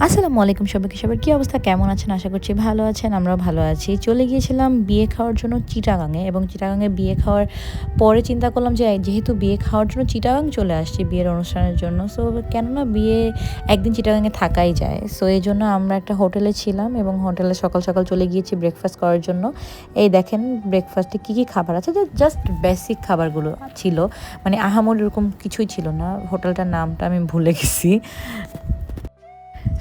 আসসালামু আলাইকুম সবাইকে। সবার কী অবস্থা, কেমন আছেন? আশা করছি ভালো আছেন। আমরাও ভালো আছি। চলে গিয়েছিলাম বিয়ে খাওয়ার জন্য চিটাগাঙে, এবং চিটাগাঙে বিয়ে খাওয়ার পরে চিন্তা করলাম যে যেহেতু বিয়ে খাওয়ার জন্য চিটাগাং চলে আসছি বিয়ের অনুষ্ঠানের জন্য, সো কেননা বিয়ে একদিন চিটাগাঙে থাকাই যায়। সো এই জন্য আমরা একটা হোটেলে ছিলাম, এবং হোটেলে সকাল সকাল চলে গিয়েছি ব্রেকফাস্ট করার জন্য। এই দেখেন ব্রেকফাস্টে কী কী খাবার আছে, জাস্ট বেসিক খাবারগুলো ছিল, মানে আহামরি এরকম কিছুই ছিল না। হোটেলটার নামটা আমি ভুলে গেছি।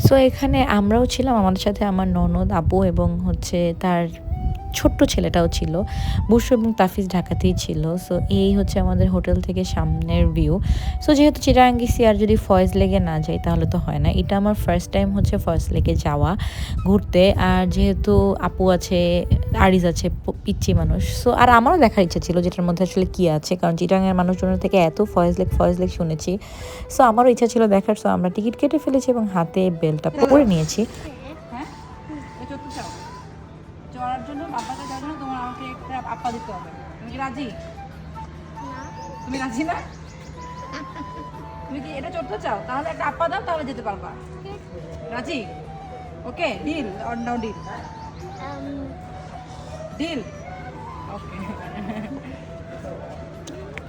সো এখানে আমরাও ছিলাম, আমাদের সাথে আমার ননদ, আপু এবং তার ছোট্ট ছেলেটাও ছিল। বুশু এবং তাফিজ ঢাকাতেই ছিল। সো এই আমাদের হোটেল থেকে সামনের ভিউ। সো যেহেতু চিটাগাং গেছি, আর যদি ফয়েজ লেগে না যাই তাহলে তো হয় না। এটা আমার ফার্স্ট টাইম ফয়েজ লেগে যাওয়া ঘুরতে। আর যেহেতু আপু আছে, আরিজ আছে, পিচ্চি মানুষ, সো আর আমারও দেখার ইচ্ছা ছিল যেটার মধ্যে আসলে কী আছে, কারণ চিটাগাংয়ের মানুষজনের থেকে এত ফয়েজ লেক শুনেছি। সো আমারও ইচ্ছা ছিল দেখার। সো আমরা টিকিট কেটে ফেলেছি এবং হাতে বেলটা পরে নিয়েছি। হ্যাঁ, চড়ার জন্য বাবাকে যাওয়ার জন্য তোমার আমাকে একটা আপা দিতে হবে। তুমি কি রাজি? তুমি রাজি না? তুমি কি এটা চড়তে চাও? তাহলে একটা আপা দাও, তাহলে যেতে পারবা। রাজি? Okay, deal or no deal? Deal. Okay.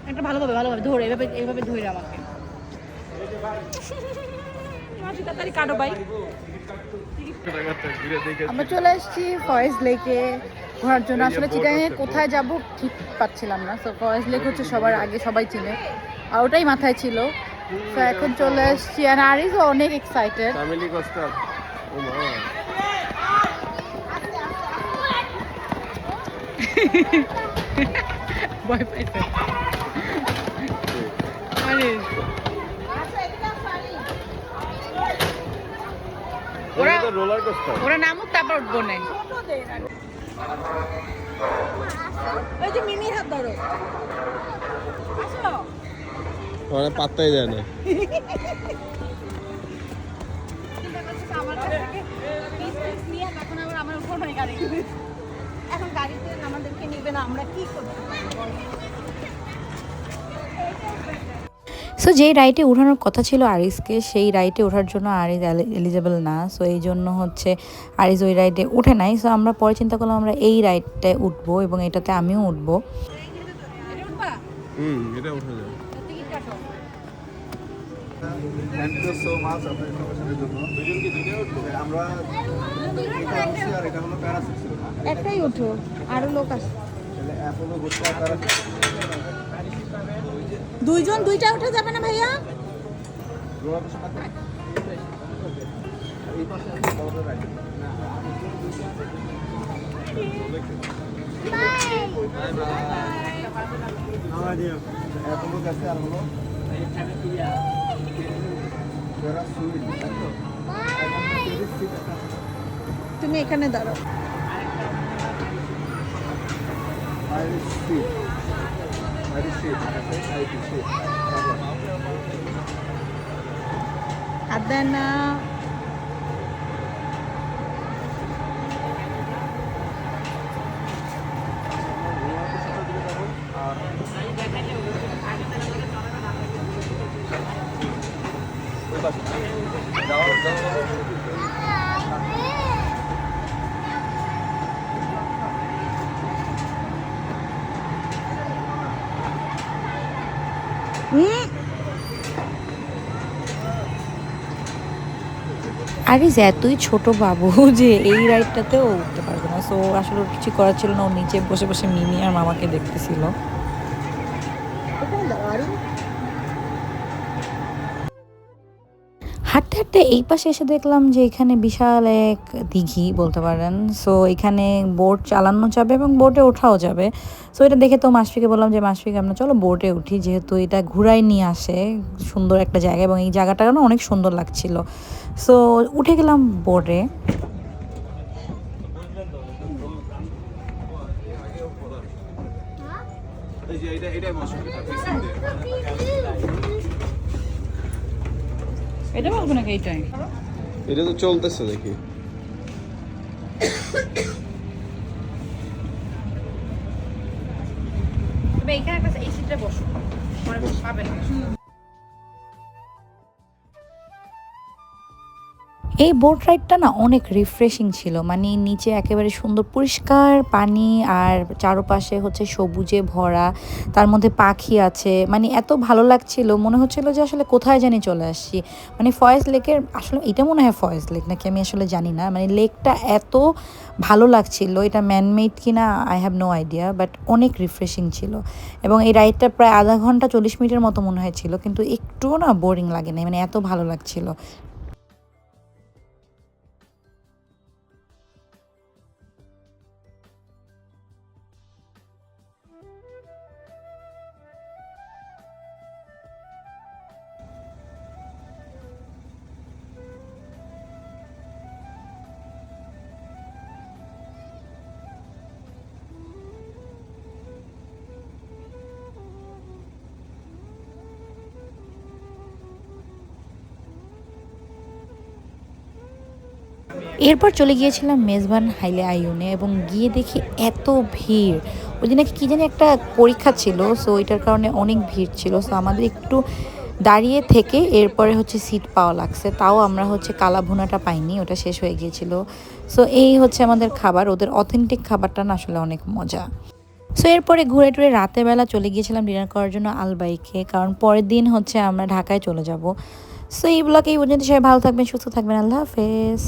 একটা ভালোভাবে ধরে, এভাবে ধরে আমাকে। মাঝে তাড়াতাড়ি কাটো ভাই। আমরা চলে এসেছি ফয়েজ লেকে ঘোরার জন্য। আসলে চিটাগাংয়ে কোথায় যাব ঠিক পাচ্ছিলাম না। তো ফয়েজ লেক সবার আগে, সবাই চিনে, আর ওটাই মাথায় ছিল। তো এখন চলে এসেছি, আর আরিজও অনেক এক্সাইটেড। ভয় পাইছে ওরা নামুক, তারপর উঠবো না। ওই যে মিমির হাত ধরো। আসো। ওরা পাত্তাই দেয় না। আমার কাছ থেকে পিস নিয়ে এখন আবার আমার উপর হয় গাড়ি। এখন গাড়িতে আমাদেরকে নিবে না, আমরা কি করব? সো যেই রাইটে ওঠানোর কথা ছিল আরিজকে, সেই রাইটে ওঠার জন্য আরিজ এলিজেবল না। সো এই জন্য আরিজ ওই রাইডে উঠে নাই। সো আমরা পরে চিন্তা করলাম আমরা এই রাইডটায় উঠবো, এবং এটাতে আমিও উঠবো। এটা উঠে যায়। থ্যাংক ইউ সো মাচ আপনার ইনফরমেশনের জন্য। দুজন কি দুইটা উঠবো? আমরা এটা হচ্ছে, আর এটা হলো প্যারাসুট ছিল না? একটাই উঠো, আরো লোক আছে। তাহলে অ্যাপোলো ঘুরতে আর প্যারাসুট। দুইজন দুইটা উঠে যাবে না ভাইয়া? রোলার কোস্টার থাকবে? এই পাশে আছে বড় রাইড। Bye bye. অ্যাপোলো কাছে আর হলো তুমি এখানে দাঁড়াও। আর দেন আরিজ এতই ছোট বাবু যে এই রাইডটাতেও উঠতে পারবে না। সো আসলে ওর কিছু করার ছিল না, ও নিচে বসে বসে মিমি আর মামাকে দেখতেছিল। হাঁটতে হাঁটতে এই পাশে এসে দেখলাম যে এখানে বিশাল এক দিঘি বলতে পারেন। সো এখানে বোট চালানো যাবে এবং বোটে ওঠাও যাবে। সো এটা দেখে তো মাসফিকে বললাম যে মাসফিক আমরা চলো বোটে উঠি, যেহেতু এটা ঘুরাই নিয়ে আসে সুন্দর একটা জায়গা, এবং এই জায়গাটা না অনেক সুন্দর লাগছিল। সো উঠে গেলাম বোটে। এটা বলবো নাকি এইটাই? এটা তো চলতেছে দেখি। তবে এখানে একটা এই সিটে বসো, পরে পাবে না। এই বোট রাইডটা না অনেক রিফ্রেশিং ছিল, মানে নিচে একেবারে সুন্দর পরিষ্কার পানি আর চারপাশে হচ্ছে সবুজে ভরা, তার মধ্যে পাখি আছে, মানে এত ভালো লাগছিল, মনে হচ্ছিল যে আসলে কোথায় জানি চলে আসছি। মানে ফয়েজ লেকের আসলে এটা মনে হয় ফয়েজ লেক নাকি আমি আসলে জানি না, মানে লেকটা এত ভালো লাগছিল, এটা ম্যানমেড কিনা I have no idea, but অনেক রিফ্রেশিং ছিল। এবং এই রাইডটা প্রায় আধা ঘন্টা 40 মিনিটের মতো মনে হয়েছিল, কিন্তু একটুও না বোরিং লাগে না, মানে এত ভালো লাগছিল। এরপর চলে গিয়েছিলাম মেজবান হাইলে আইউনে, এবং গিয়ে দেখি এত ভিড়। ওই দিন কি জানি একটা পরীক্ষা ছিল, সো এটার কারণে অনেক ভিড় ছিল। সো আমাদের একটু দাঁড়িয়ে থেকে এরপরে হচ্ছে সিট পাওয়া লাগছে, তাও আমরা হচ্ছে কালা ভুনাটা পাইনি, ওটা শেষ হয়ে গিয়েছিল। সো এই হচ্ছে আমাদের খাবার, ওদের অথেন্টিক খাবারটা না আসলে অনেক মজা। সো এরপরে ঘুরে টুরে রাতের বেলা চলে গিয়েছিলাম ডিনার করার জন্য আলবাইকে, কারণ পরের দিন হচ্ছে আমরা ঢাকায় চলে যাব। সো এই ব্লগে এই পর্যন্ত, সবাই ভালো থাকবেন, সুস্থ থাকবেন, আল্লাহ হাফেজ।